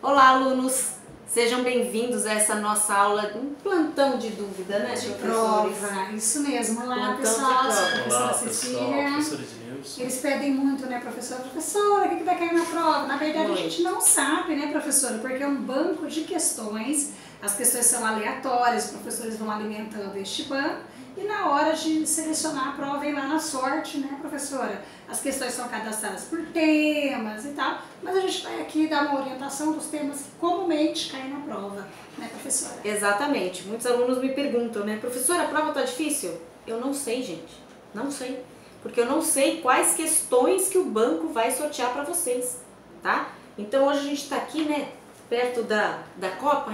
Olá, alunos! Sejam bem-vindos a essa nossa aula, um plantão de dúvida, né, de prova, isso mesmo. Olá, pessoal, professora Cecília. Professora Ednilson. Eles pedem muito, né, professora? Professora, o que vai cair na prova? Na verdade, a gente não sabe, né, professora? Porque é um banco de questões, as questões são aleatórias, os professores vão alimentando este banco. E na hora de selecionar a prova, vem lá na sorte, né, professora? As questões são cadastradas por temas e tal, mas a gente vai aqui dar uma orientação dos temas que comumente caem na prova, né, professora? Exatamente. Muitos alunos me perguntam, né, professora, a prova tá difícil? Eu não sei, gente. Não sei. Porque eu não sei quais questões que o banco vai sortear para vocês, tá? Então hoje a gente tá aqui, né, perto da Copa.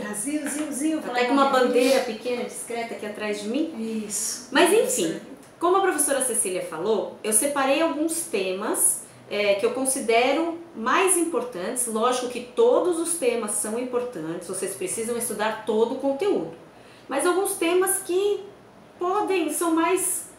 Brasil, Zil. Até com uma bandeira pequena, discreta aqui atrás de mim. Isso. Mas enfim, como a professora Cecília falou, eu separei alguns temas que eu considero mais importantes. Lógico que todos os temas são importantes, vocês precisam estudar todo o conteúdo. Mas alguns temas que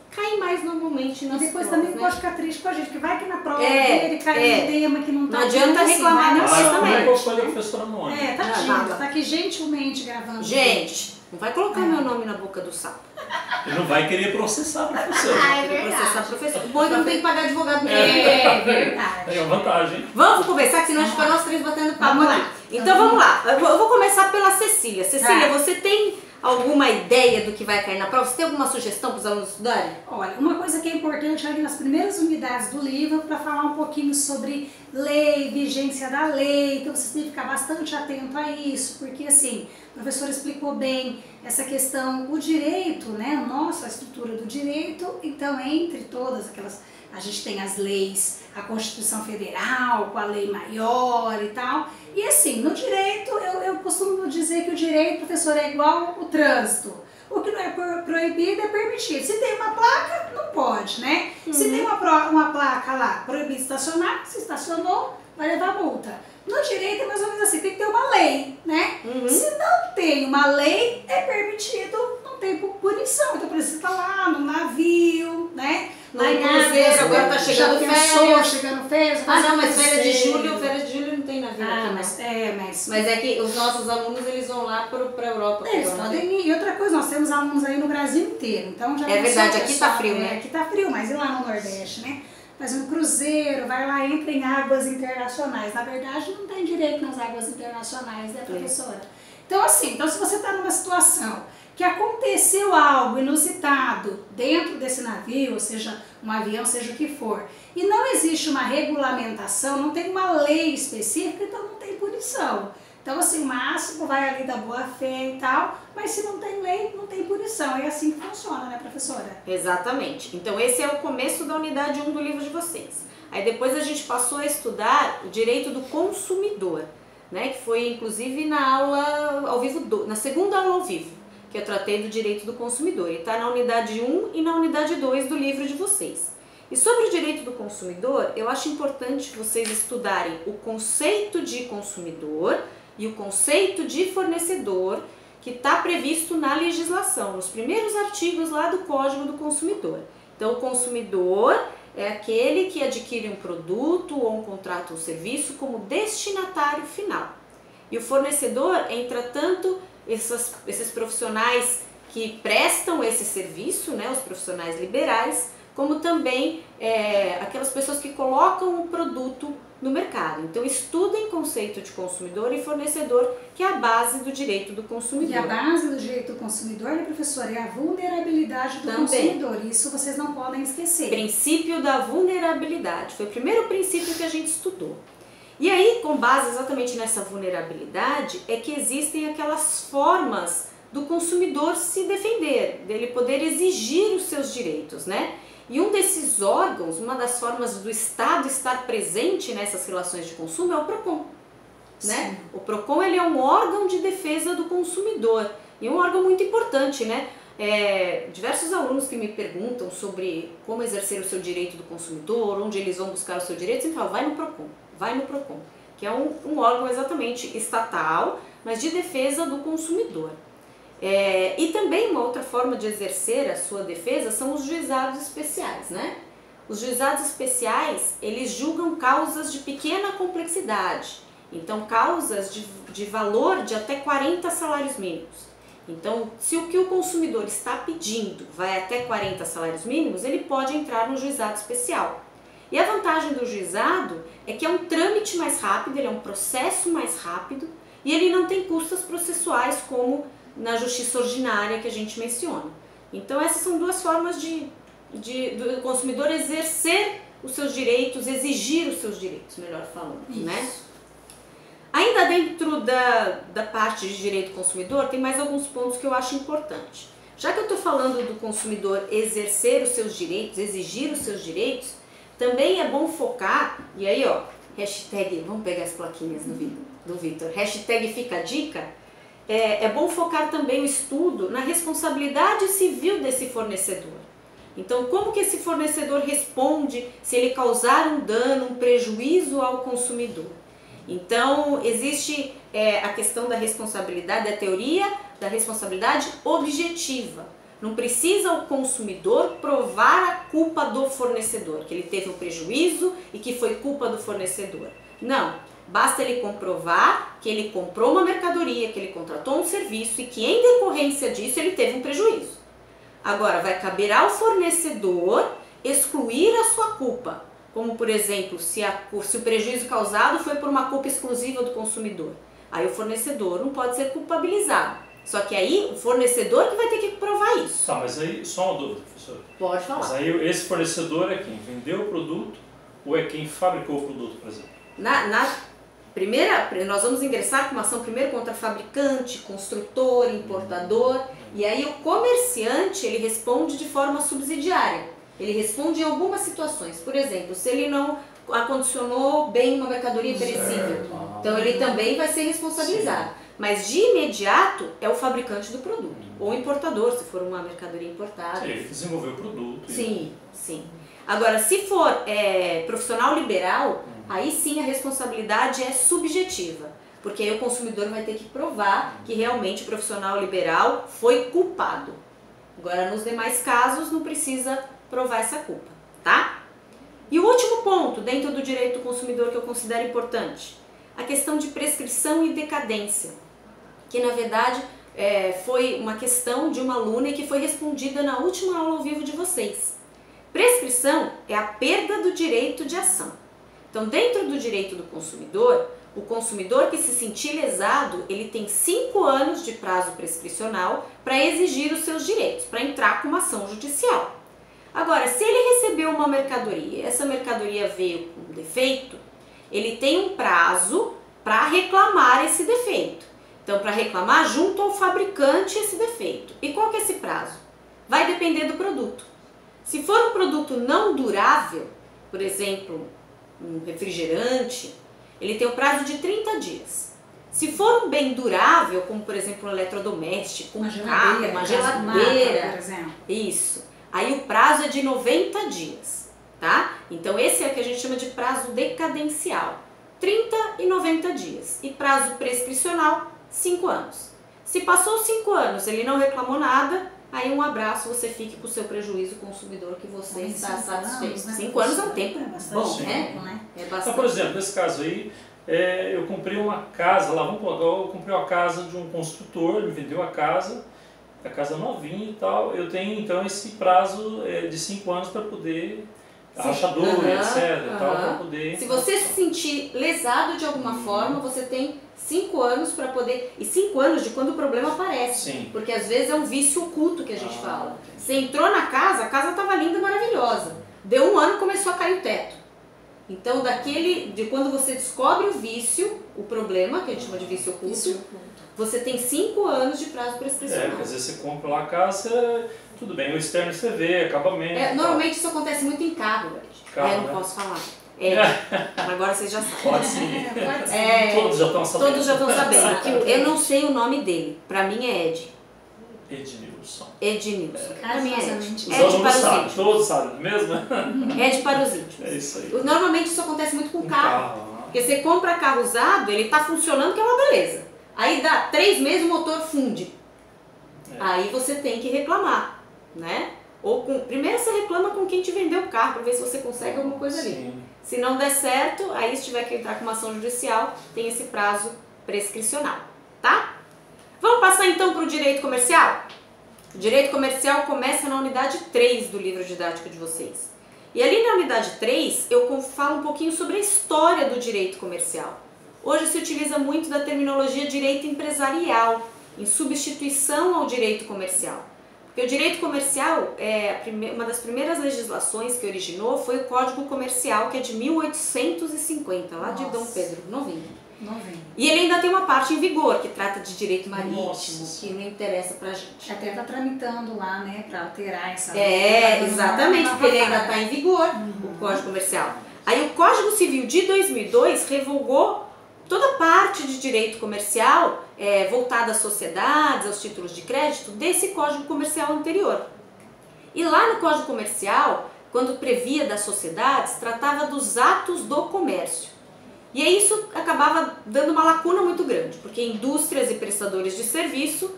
caem mais normalmente nas depois provas, também né? pode ficar triste com a gente, que vai que na prova ele cai no tema que não tá. Não adianta reclamar assim, depois também. Como foi a professora Mônica? Tadinho, tá aqui gentilmente gravando. Gente, não vai colocar meu nome na boca do sapo. Ele não vai querer processar a professora. É verdade. Processar professor. O bom é que não tem que pagar advogado mesmo. É verdade. É uma vantagem. Vamos conversar, que senão a gente fica nós três batendo papo Vamos lá. aqui. Então vamos lá. Eu vou começar pela Cecília. Cecília, você tem alguma ideia do que vai cair na prova? Você tem alguma sugestão para os alunos estudarem? Olha, uma coisa que é importante ali nas primeiras unidades do livro, para falar um pouquinho sobre lei, vigência da lei, então você tem que ficar bastante atento a isso, porque assim, o professor explicou bem essa questão, o direito, né, a estrutura do direito, então entre todas aquelas, a gente tem as leis, a Constituição Federal, com a lei maior e tal, e assim, no direito, eu costumo dizer que o direito, professor, é igual o trânsito. O que não é proibido é permitido. Se tem uma placa, não pode, né? Se tem uma placa lá, proibido estacionar, se estacionou, vai levar multa. No direito é mais ou menos assim, tem que ter uma lei, né? Se não tem uma lei, é permitido, não tem punição. Então, por exemplo, você tá lá no navio, né? No cruzeiro, agora tá chegando férias. Ah, não, mas férias de julho não tem navio aqui, né? Mas é que os nossos alunos, eles vão lá pra Europa. Eles podem ir. E outra coisa, nós temos alunos aí no Brasil inteiro, então já é verdade, aqui tá frio, né? Aqui tá frio, mas e lá no Nordeste, né? Faz um cruzeiro, vai lá, entra em águas internacionais. Na verdade, não tem direito nas águas internacionais, né, professora? Então, assim, se você está numa situação que aconteceu algo inusitado dentro desse navio, ou seja, um avião, seja o que for, e não existe uma regulamentação, não tem uma lei específica, então não tem punição. Então, assim, o máximo vai ali da boa-fé e tal, mas se não tem lei, não tem punição. É assim que funciona, né, professora? Exatamente. Então, esse é o começo da unidade 1 do livro de vocês. Aí depois a gente passou a estudar o direito do consumidor, né, que foi inclusive na aula ao vivo, na segunda aula ao vivo, que eu tratei do direito do consumidor. E está na unidade 1 e na unidade 2 do livro de vocês. E sobre o direito do consumidor, eu acho importante vocês estudarem o conceito de consumidor e o conceito de fornecedor, que está previsto na legislação, nos primeiros artigos lá do Código do Consumidor. Então, o consumidor é aquele que adquire um produto ou um contrato ou serviço como destinatário final. E o fornecedor entra tanto esses profissionais que prestam esse serviço, né, os profissionais liberais, como também aquelas pessoas que colocam o produto no mercado. Então, estudem conceito de consumidor e fornecedor, que é a base do direito do consumidor. E a base do direito do consumidor, né, professora, é a vulnerabilidade do consumidor. Isso vocês não podem esquecer. Princípio da vulnerabilidade. Foi o primeiro princípio que a gente estudou. E aí, com base exatamente nessa vulnerabilidade, é que existem aquelas formas do consumidor se defender, dele poder exigir os seus direitos, né? E um desses órgãos, uma das formas do Estado estar presente nessas relações de consumo é o PROCON, né? O PROCON, ele é um órgão de defesa do consumidor e um órgão muito importante, né? Diversos alunos que me perguntam sobre como exercer o seu direito do consumidor, onde eles vão buscar o seu direito, sempre falam, vai no PROCON, que é um órgão exatamente estatal, mas de defesa do consumidor. E também uma outra forma de exercer a sua defesa são os juizados especiais, né? Os juizados especiais, eles julgam causas de pequena complexidade Então, causas de valor de até 40 salários mínimos. Então, se o que o consumidor está pedindo vai até 40 salários mínimos, ele pode entrar no juizado especial. E a vantagem do juizado é que é um trâmite mais rápido, ele é um processo mais rápido e ele não tem custas processuais como na justiça ordinária que a gente menciona. Então, essas são duas formas do consumidor exercer os seus direitos, exigir os seus direitos, melhor falando, né? Ainda dentro da parte de direito do consumidor, tem mais alguns pontos que eu acho importante. Já que eu estou falando do consumidor exercer os seus direitos, exigir os seus direitos, também é bom focar, e aí ó, hashtag, vamos pegar as plaquinhas do Vitor, hashtag fica a dica, é bom focar também o estudo na responsabilidade civil desse fornecedor. Então, como que esse fornecedor responde se ele causar um dano, um prejuízo ao consumidor? Então, existe a questão da responsabilidade, da teoria da responsabilidade objetiva. Não precisa o consumidor provar a culpa do fornecedor, que ele teve um prejuízo e que foi culpa do fornecedor. Não, basta ele comprovar que ele comprou uma mercadoria, que ele contratou um serviço e que em decorrência disso ele teve um prejuízo. Agora, vai caber ao fornecedor excluir a sua culpa. Como, por exemplo, se o prejuízo causado foi por uma culpa exclusiva do consumidor. Aí o fornecedor não pode ser culpabilizado. Só que aí o fornecedor que vai ter que provar isso. Tá, mas aí, só uma dúvida, professor. Pode falar. Mas aí esse fornecedor é quem vendeu o produto ou é quem fabricou o produto, por exemplo? Nós vamos ingressar com uma ação primeiro contra fabricante, construtor, importador. E aí o comerciante, ele responde de forma subsidiária. Ele responde em algumas situações. Por exemplo, se ele não acondicionou bem uma mercadoria perecível, então ele também vai ser responsabilizado. Sim. Mas de imediato é o fabricante do produto, ou importador, se for uma mercadoria importada. Sim, ele desenvolveu o produto. Sim, sim. Agora, se for profissional liberal, aí sim a responsabilidade é subjetiva. Porque aí o consumidor vai ter que provar que realmente o profissional liberal foi culpado. Agora, nos demais casos, não precisa provar essa culpa, tá? E o último ponto dentro do direito do consumidor que eu considero importante, a questão de prescrição e decadência, que na verdade foi uma questão de uma aluna e que foi respondida na última aula ao vivo de vocês. Prescrição é a perda do direito de ação. Então, dentro do direito do consumidor, o consumidor que se sentir lesado, ele tem 5 anos de prazo prescricional para exigir os seus direitos, para entrar com uma ação judicial. Agora, se ele recebeu uma mercadoria, essa mercadoria veio com defeito, ele tem um prazo para reclamar esse defeito. Então, para reclamar junto ao fabricante esse defeito. E qual que é esse prazo? Vai depender do produto. Se for um produto não durável, por exemplo, um refrigerante, ele tem o prazo de 30 dias. Se for um bem durável, como por exemplo um eletrodoméstico, uma geladeira, por exemplo. Isso. Aí o prazo é de 90 dias, tá? Então esse é o que a gente chama de prazo decadencial. 30 e 90 dias. E prazo prescricional, 5 anos. Se passou 5 anos, ele não reclamou nada, aí um abraço, você fique com o seu prejuízo consumidor que você está satisfeito. 5 anos é um tempo bom, né? É bastante. Então, por exemplo, nesse caso aí, eu comprei uma casa lá, eu comprei uma casa de um construtor, ele me vendeu a casa novinha e tal, eu tenho então esse prazo de 5 anos para poder, rachadura, etc, tal, para poder... Se você se sentir lesado de alguma forma, você tem 5 anos para poder... E 5 anos de quando o problema aparece. Sim. Porque às vezes é um vício oculto que a gente fala. Você entrou na casa, a casa estava linda, maravilhosa. Deu 1 ano e começou a cair o teto. Então, de quando você descobre o vício, o problema, que a gente chama de vício oculto, você tem 5 anos de prazo prescricional. Às vezes você compra uma casa, tudo bem, o externo você vê, acabamento... normalmente isso acontece muito em carro, eu não posso falar. Agora vocês já sabem. Pode sim. Todos já estão sabendo. Todos já estão sabendo. Eu não sei o nome dele, pra mim é Ed. Ednilson. Ednilson. Pra mim é Ed. Os alunos sabem, todos sabem, mesmo? Ed para os íntimos. É isso aí. Normalmente isso acontece muito com carro. Porque você compra carro usado, ele tá funcionando, que é uma beleza. Aí dá 3 meses o motor funde. Aí você tem que reclamar, né? Primeiro você reclama com quem te vendeu o carro, para ver se você consegue alguma coisa ali. Se não der certo, aí se tiver que entrar com uma ação judicial, tem esse prazo prescricional, tá? Vamos passar então para o direito comercial? O direito comercial começa na unidade 3 do livro didático de vocês. E ali na unidade 3 eu falo um pouquinho sobre a história do direito comercial. Hoje se utiliza muito da terminologia direito empresarial, em substituição ao direito comercial. Porque o direito comercial, uma das primeiras legislações que originou foi o Código Comercial, que é de 1850, lá de Dom Pedro, novinho. E ele ainda tem uma parte em vigor, que trata de direito marítimo, que não interessa pra gente. Até tá tramitando lá, né, pra alterar essa... Exatamente, porque ele ainda está em vigor, o Código Comercial. Aí o Código Civil de 2002 revogou toda a parte de direito comercial voltada às sociedades, aos títulos de crédito, desse Código Comercial anterior. E lá no Código Comercial, quando previa das sociedades, tratava dos atos do comércio. E aí isso acabava dando uma lacuna muito grande, porque indústrias e prestadores de serviço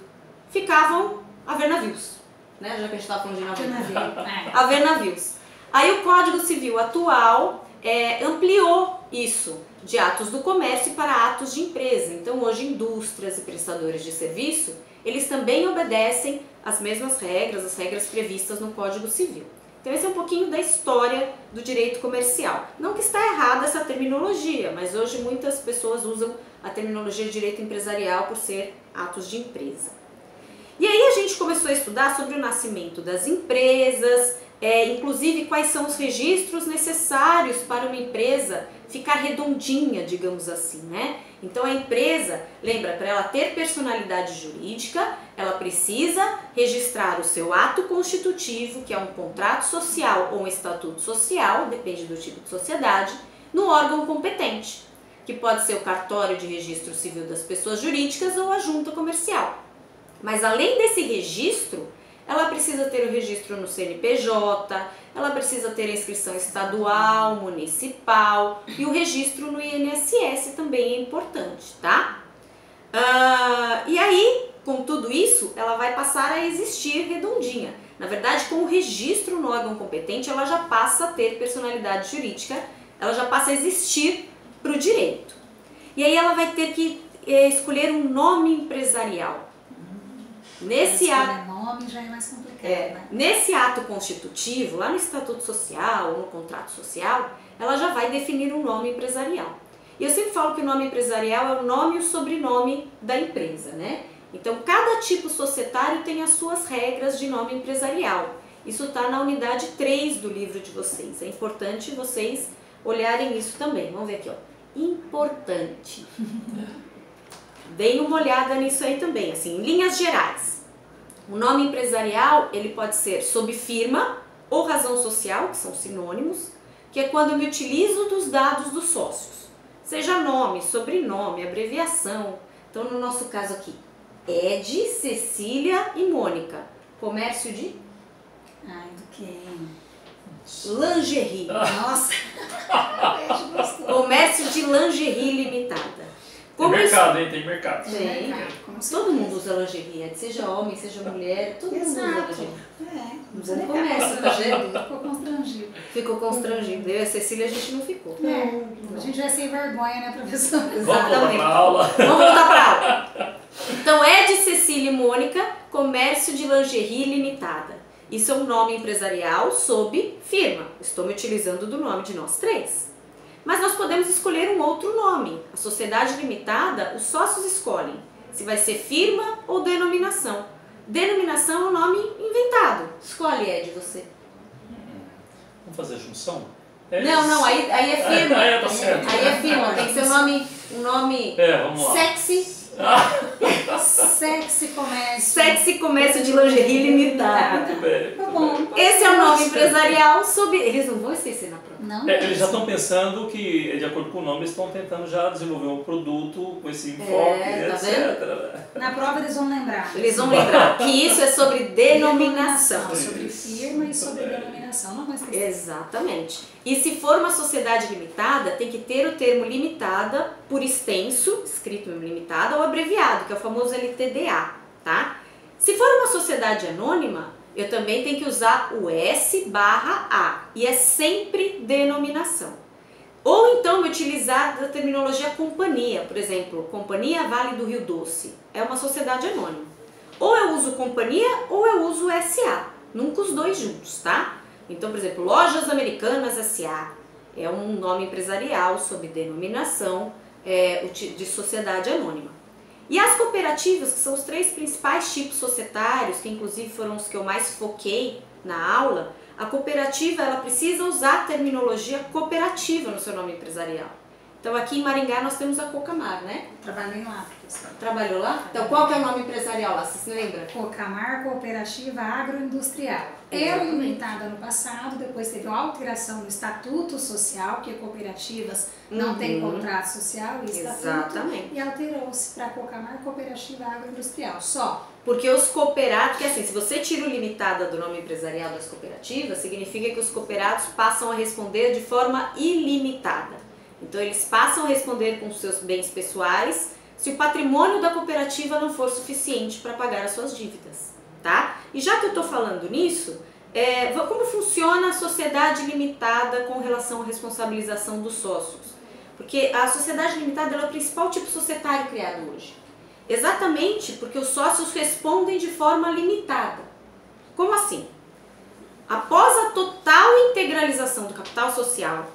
ficavam a ver navios, né? Já que a gente estava falando de navio. A ver navios. Aí o Código Civil atual ampliou isso de atos do comércio para atos de empresa. Então hoje indústrias e prestadores de serviço, eles também obedecem às mesmas regras, as regras previstas no Código Civil. Então esse é um pouquinho da história do direito comercial. Não que está errada essa terminologia, mas hoje muitas pessoas usam a terminologia de direito empresarial por ser atos de empresa. E aí a gente começou a estudar sobre o nascimento das empresas, inclusive quais são os registros necessários para uma empresa ficar redondinha, digamos assim, né? Então a empresa, lembra, para ela ter personalidade jurídica, ela precisa registrar o seu ato constitutivo, que é um contrato social ou um estatuto social, depende do tipo de sociedade, no órgão competente, que pode ser o cartório de registro civil das pessoas jurídicas ou a junta comercial. Mas além desse registro, ela precisa ter o registro no CNPJ, ela precisa ter a inscrição estadual, municipal e o registro no INSS também é importante, tá? E aí, com tudo isso, ela vai passar a existir redondinha. Na verdade, com o registro no órgão competente, ela já passa a ter personalidade jurídica, ela já passa a existir para o direito. E aí ela vai ter que escolher um nome empresarial. Nesse nome já é mais complicado, né? Nesse ato constitutivo, lá no Estatuto Social ou no Contrato Social, ela já vai definir um nome empresarial. E eu sempre falo que o nome empresarial é o nome e o sobrenome da empresa, né? Então, cada tipo societário tem as suas regras de nome empresarial. Isso está na unidade 3 do livro de vocês. É importante vocês olharem isso também. Vamos ver aqui, ó. Importante. Deem uma olhada nisso aí também, assim, em linhas gerais. O nome empresarial, ele pode ser sob firma ou razão social, que são sinônimos, que é quando eu me utilizo dos dados dos sócios. Seja nome, sobrenome, abreviação. Então, no nosso caso aqui, Ed, Cecília e Mônica. Comércio de? Ai, do que? Lingerie. Nossa! Comércio de lingerie limitada. Tem mercado, hein? Tem mercado. Tem. Todo mundo usa lingerie, seja homem, seja mulher, todo mundo usa lingerie. Não começa, tá vendo? Ficou constrangido. Ficou constrangido. Eu e a Cecília, a gente não ficou. A gente vai sem vergonha, né, professora? Vamos voltar pra aula. Vamos voltar pra aula. Então, Ed, Cecília e Mônica, comércio de lingerie limitada. Isso é um nome empresarial sob firma. Estou me utilizando do nome de nós três. Mas nós podemos escolher um outro nome. A sociedade limitada, os sócios escolhem se vai ser firma ou denominação. Denominação é um nome inventado. Escolhe, Ed, você. Vamos fazer junção? Não, aí é firma. Aí tá certo. Aí é firma, tem que ser um nome vamos lá. sexy. Sexy comércio. Sexy comércio de lingerie limitada. Muito bem. Tá bom. Esse é o nome empresarial sob... Eles não vão esquecer na prova. Não. Eles já estão pensando que, de acordo com o nome, eles estão tentando já desenvolver um produto com esse enfoque, tá etc. Na prova eles vão lembrar. Eles vão lembrar que isso é sobre denominação. Sobre firma e sobre denominação. Não vou esquecer. Exatamente. E se for uma sociedade limitada, tem que ter o termo limitada por extenso, escrito limitada, ou abreviado, que é o famoso LTDA, tá? Se for uma sociedade anônima, eu também tenho que usar o S/A, e é sempre denominação. Ou então me utilizar da terminologia companhia, por exemplo, Companhia Vale do Rio Doce, é uma sociedade anônima. Ou eu uso companhia ou eu uso SA, nunca os dois juntos, tá? Então, por exemplo, Lojas Americanas SA é um nome empresarial sob denominação de sociedade anônima. E as cooperativas, que são os 3 principais tipos societários, que inclusive foram os que eu mais foquei na aula, a cooperativa ela precisa usar a terminologia cooperativa no seu nome empresarial. Então aqui em Maringá nós temos a Cocamar, né? Trabalhei lá, professora. Trabalhou lá? Então qual que é o nome empresarial lá, você se lembra? Cocamar Cooperativa Agroindustrial. Era limitada no passado, depois teve uma alteração no Estatuto Social, que cooperativas não têm contrato social e estatuto. Exatamente. E alterou-se para Cocamar Cooperativa Agroindustrial, só. Porque os cooperados, porque assim, se você tira o limitada do nome empresarial das cooperativas, significa que os cooperados passam a responder de forma ilimitada. Então eles passam a responder com os seus bens pessoais se o patrimônio da cooperativa não for suficiente para pagar as suas dívidas, tá? E já que eu estou falando nisso, como funciona a sociedade limitada com relação à responsabilização dos sócios? Porque a sociedade limitada é o principal tipo societário criado hoje. Exatamente porque os sócios respondem de forma limitada. Como assim? Após a total integralização do capital social,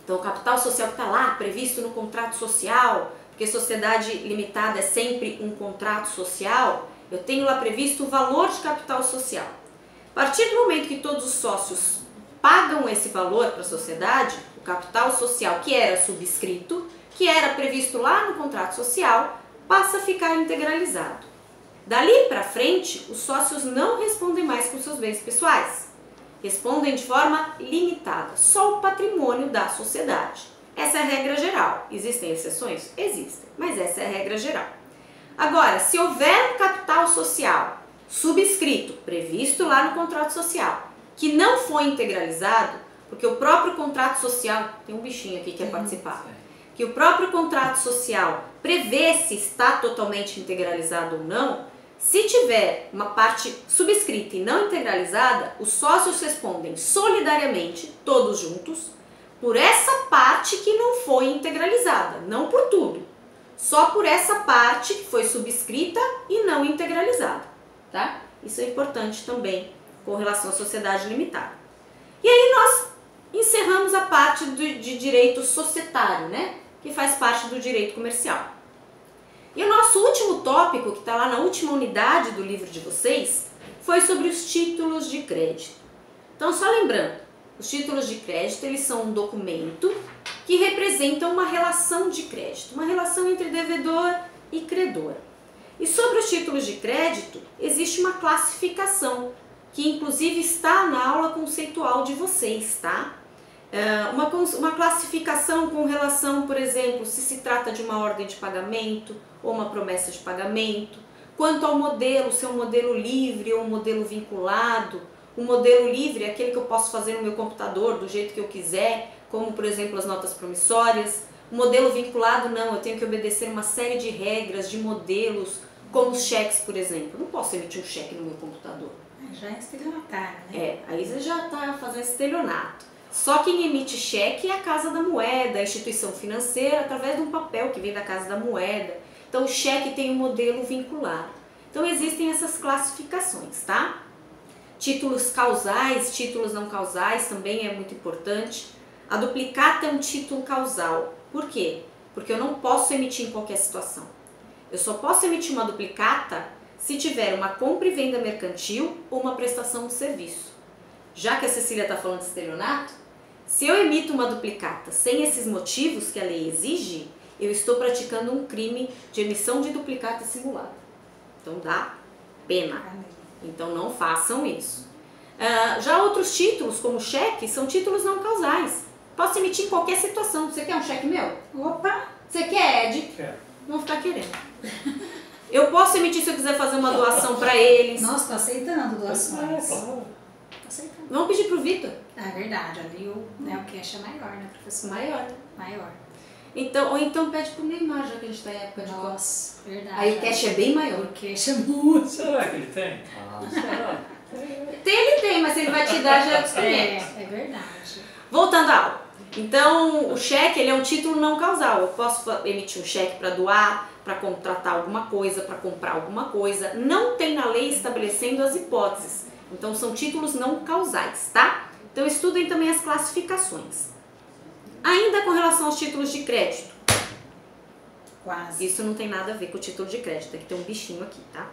então o capital social que está lá, previsto no contrato social, porque sociedade limitada é sempre um contrato social, eu tenho lá previsto o valor de capital social. A partir do momento que todos os sócios pagam esse valor para a sociedade, o capital social que era subscrito, que era previsto lá no contrato social, passa a ficar integralizado. Dali para frente, os sócios não respondem mais com seus bens pessoais. Respondem de forma limitada, só o patrimônio da sociedade. Essa é a regra geral. Existem exceções? Existem, mas essa é a regra geral. Agora, se houver um capital social subscrito, previsto lá no contrato social, que não foi integralizado, porque o próprio contrato social, tem um bichinho aqui que quer participar, que o próprio contrato social prevê se está totalmente integralizado ou não. Se tiver uma parte subscrita e não integralizada, os sócios respondem solidariamente, todos juntos, por essa parte que não foi integralizada, não por tudo, só por essa parte que foi subscrita e não integralizada, tá? Isso é importante também com relação à sociedade limitada. E aí nós encerramos a parte de direito societário, né? Que faz parte do direito comercial. E o nosso último tópico, que está lá na última unidade do livro de vocês, foi sobre os títulos de crédito. Então, só lembrando, os títulos de crédito, eles são um documento que representa uma relação de crédito, uma relação entre devedor e credor. E sobre os títulos de crédito, existe uma classificação, que inclusive está na aula conceitual de vocês, tá? Uma classificação com relação, por exemplo, se se trata de uma ordem de pagamento ou uma promessa de pagamento, quanto ao modelo, se é um modelo livre ou um modelo vinculado. O modelo livre é aquele que eu posso fazer no meu computador do jeito que eu quiser, como por exemplo as notas promissórias. O modelo vinculado não, eu tenho que obedecer uma série de regras, de modelos, como os cheques, por exemplo. Eu não posso emitir um cheque no meu computador. Já é estelionatário, né? Aí você já está fazendo estelionato. Só quem emite cheque é a Casa da Moeda, a instituição financeira, através de um papel que vem da Casa da Moeda. Então o cheque tem um modelo vinculado. Então existem essas classificações, tá? Títulos causais, títulos não causais também é muito importante. A duplicata é um título causal. Por quê? Porque eu não posso emitir em qualquer situação. Eu só posso emitir uma duplicata se tiver uma compra e venda mercantil ou uma prestação de serviço. Já que a Cecília está falando de estelionato, se eu emito uma duplicata sem esses motivos que a lei exige, eu estou praticando um crime de emissão de duplicata simulada. Então dá pena. Então não façam isso. Já outros títulos, como cheque, são títulos não causais. Posso emitir em qualquer situação. Você quer um cheque meu? Opa! Você quer, Ed? Quero. Vão ficar querendo. Eu posso emitir se eu quiser fazer uma doação para eles. Nossa, tô aceitando doações. Claro. Tô aceitando. Vamos pedir pro Vitor. É verdade, ali o cash é maior, né, professor? Maior. Maior. Então, ou então pede pro Neymar, já que a gente tá em época de Copa. Nossa, verdade. Aí o cash é bem maior. O cash é muito. Será que ele tem? Será? Ele tem, mas ele vai te dar já dos 500. É verdade. Voltando à aula. Então, o cheque ele é um título não causal. Eu posso emitir um cheque para doar, para contratar alguma coisa, para comprar alguma coisa. Não tem na lei estabelecendo as hipóteses. Então, são títulos não causais, tá? Então, estudem também as classificações. Ainda com relação aos títulos de crédito. Quase. Isso não tem nada a ver com o título de crédito. Tem que ter um bichinho aqui, tá?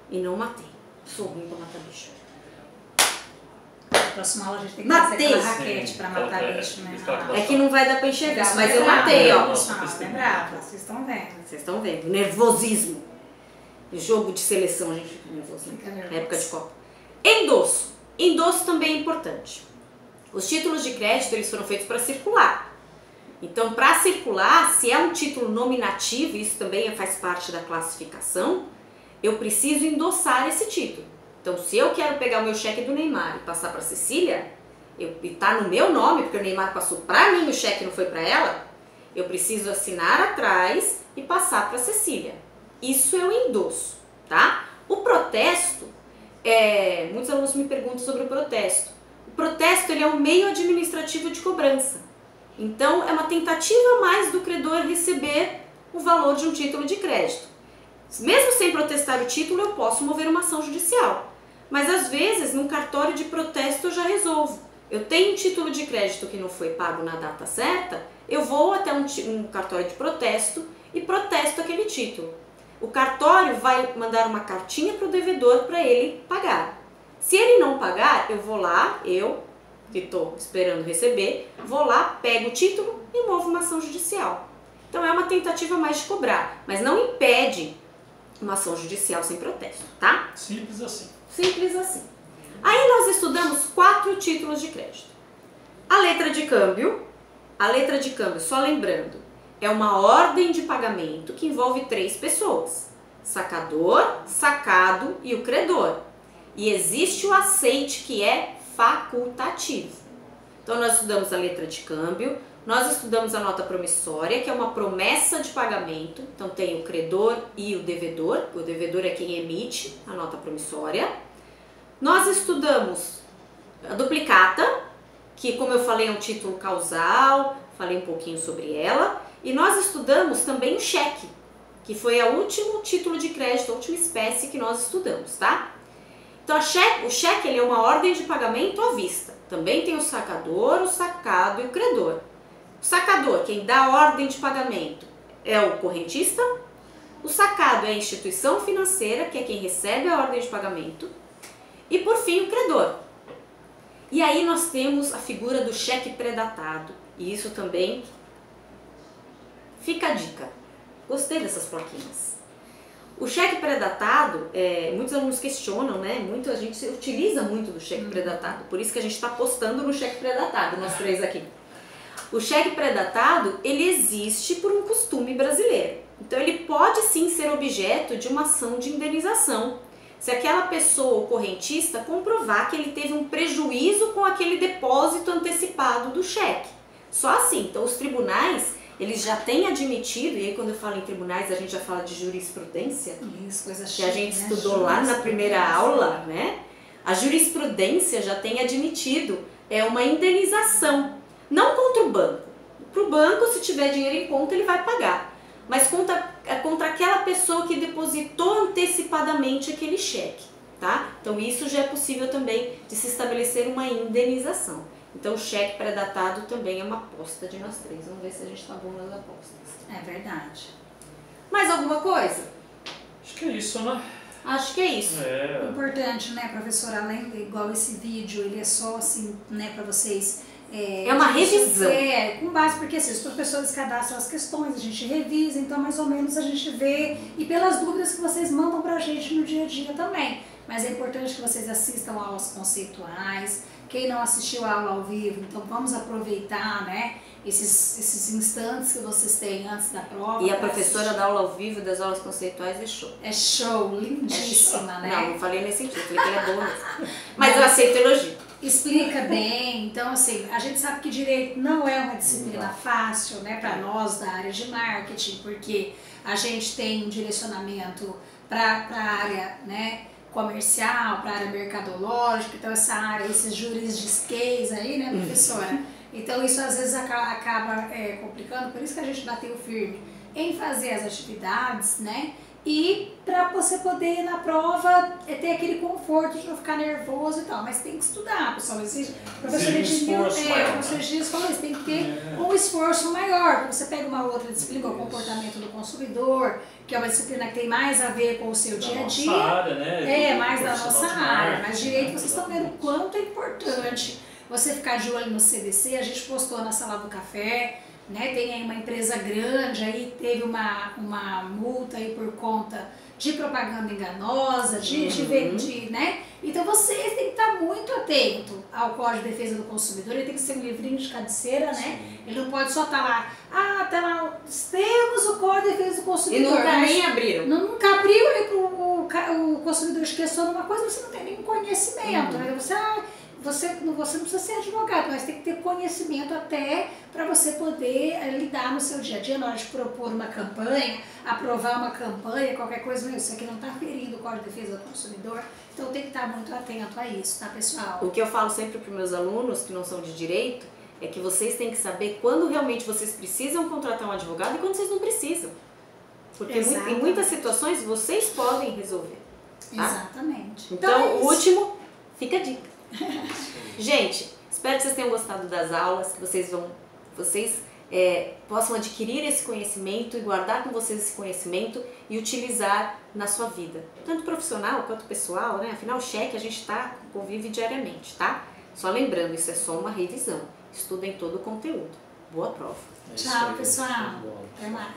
E não matei. Sou ruim pra matar bicho. Próxima aula a gente tem que Matei. fazer aquela raquete pra matar bicho, né? É que não vai dar pra enxergar, mas eu matei, ó. É brava, vocês estão vendo. Vocês estão vendo. Nervosismo. Jogo de seleção, a gente fica nervoso, né? Fica nervoso. Época de Copa. Endosso. Endosso também é importante. Os títulos de crédito, eles foram feitos para circular. Então, para circular, se é um título nominativo, isso também faz parte da classificação, eu preciso endossar esse título. Então, se eu quero pegar o meu cheque do Neymar e passar para a Cecília, e tá no meu nome, porque o Neymar passou para mim, o cheque não foi para ela, eu preciso assinar atrás e passar para a Cecília. Isso é o endosso, tá? O protesto, muitos alunos me perguntam sobre o protesto. O protesto ele é um meio administrativo de cobrança. Então, é uma tentativa a mais do credor receber o valor de um título de crédito. Mesmo sem protestar o título, eu posso mover uma ação judicial. Mas, às vezes, num cartório de protesto eu já resolvo. Eu tenho um título de crédito que não foi pago na data certa, eu vou até um cartório de protesto e protesto aquele título. O cartório vai mandar uma cartinha para o devedor para ele pagar. Se ele não pagar, eu vou lá, eu que estou esperando receber, vou lá, pego o título e movo uma ação judicial. Então é uma tentativa mais de cobrar, mas não impede uma ação judicial sem protesto, tá? Simples assim. Simples assim. Aí nós estudamos 4 títulos de crédito. A letra de câmbio, só lembrando, é uma ordem de pagamento que envolve 3 pessoas, sacador, sacado e o credor. E existe o aceite que é facultativo. Então nós estudamos a letra de câmbio, nós estudamos a nota promissória, que é uma promessa de pagamento. Então tem o credor e o devedor é quem emite a nota promissória. Nós estudamos a duplicata, que como eu falei é um título causal, falei um pouquinho sobre ela. E nós estudamos também o cheque, que foi o último título de crédito, a última espécie que nós estudamos, tá? Então o cheque ele é uma ordem de pagamento à vista. Também tem o sacador, o sacado e o credor. O sacador, quem dá a ordem de pagamento, é o correntista. O sacado é a instituição financeira, que é quem recebe a ordem de pagamento. E por fim o credor. E aí nós temos a figura do cheque pré-datado. E isso também fica a dica. Gostei dessas plaquinhas. O cheque pré-datado, muitos alunos questionam, né? A gente utiliza muito do cheque pré-datado. Por isso que a gente está apostando no cheque pré-datado, nós 3 aqui. O cheque pré-datado, ele existe por um costume brasileiro. Então ele pode sim ser objeto de uma ação de indenização. Se aquela pessoa, o correntista, comprovar que ele teve um prejuízo com aquele depósito antecipado do cheque. Só assim. Então os tribunais, eles já têm admitido, e aí quando eu falo em tribunais a gente já fala de jurisprudência, Isso, coisa que a gente estudou lá na primeira aula, né? A jurisprudência já tem admitido uma indenização, não contra o banco. Para o banco, se tiver dinheiro em conta, ele vai pagar, mas contra aquela pessoa que depositou antecipadamente aquele cheque, tá? Então isso já é possível também de se estabelecer uma indenização. Então o cheque pré-datado também é uma aposta de nós 3. Vamos ver se a gente tá bom nas apostas. É verdade. Mais alguma coisa? Acho que é isso, né? Acho que é isso. O importante, né, professora, além igual esse vídeo, ele é só assim, né, para vocês... É uma revisão. Com base, porque assim, os professores cadastram as questões, a gente revisa, então mais ou menos a gente vê, e pelas dúvidas que vocês mandam pra gente no dia a dia também. Mas é importante que vocês assistam aulas conceituais. Quem não assistiu a aula ao vivo, então vamos aproveitar, né, esses instantes que vocês têm antes da prova. E a professora da aula ao vivo das aulas conceituais é show. É show, lindíssima, né? Não falei nesse sentido, falei que ela é boa mesmo. Mas eu aceito elogio. Explica bem, então assim, a gente sabe que direito não é uma disciplina fácil, né, para nós da área de marketing, porque a gente tem um direcionamento para a área, né, comercial, para a área mercadológica, então essa área, esses jurisdisquês aí, né, professora, Então isso às vezes acaba complicando, por isso que a gente bateu firme em fazer as atividades, né? E para você poder na prova ter aquele conforto de não ficar nervoso e tal, mas tem que estudar, pessoal. O professor Dias falou isso, tem que ter um esforço maior. Você pega uma outra disciplina, o comportamento do consumidor, que é uma disciplina que tem mais a ver com o seu dia a dia. Nossa área, né? Mais da nossa área, mas direito vocês estão vendo o quanto é importante você ficar de olho no CDC. A gente postou na Sala do Café. Né, tem aí uma empresa grande, aí teve uma multa aí por conta de propaganda enganosa, né? Então vocês têm que estar muito atento ao Código de Defesa do Consumidor, ele tem que ser um livrinho de cabeceira, né? Ele não pode só estar lá, tá lá, temos o Código de Defesa do Consumidor. E nunca nem abriram. Nunca abriu, aí o consumidor te questiona uma coisa, você não tem nenhum conhecimento, né? Você não precisa ser advogado, mas tem que ter conhecimento até para você poder lidar no seu dia a dia, na hora de propor uma campanha, aprovar uma campanha, qualquer coisa, isso aqui não está ferindo o Código de Defesa do Consumidor, então tem que estar muito atento a isso, tá, pessoal? O que eu falo sempre para os meus alunos que não são de direito é que vocês têm que saber quando realmente vocês precisam contratar um advogado e quando vocês não precisam. Porque em muitas situações vocês podem resolver. Tá? Exatamente. Então, o último, fica a dica. Gente, espero que vocês tenham gostado das aulas, que vocês possam adquirir esse conhecimento e guardar com vocês esse conhecimento e utilizar na sua vida, tanto profissional quanto pessoal, né? Afinal, o cheque a gente convive diariamente, tá? Só lembrando, isso é só uma revisão. Estudem todo o conteúdo. Boa prova. Tchau, pessoal. Até mais.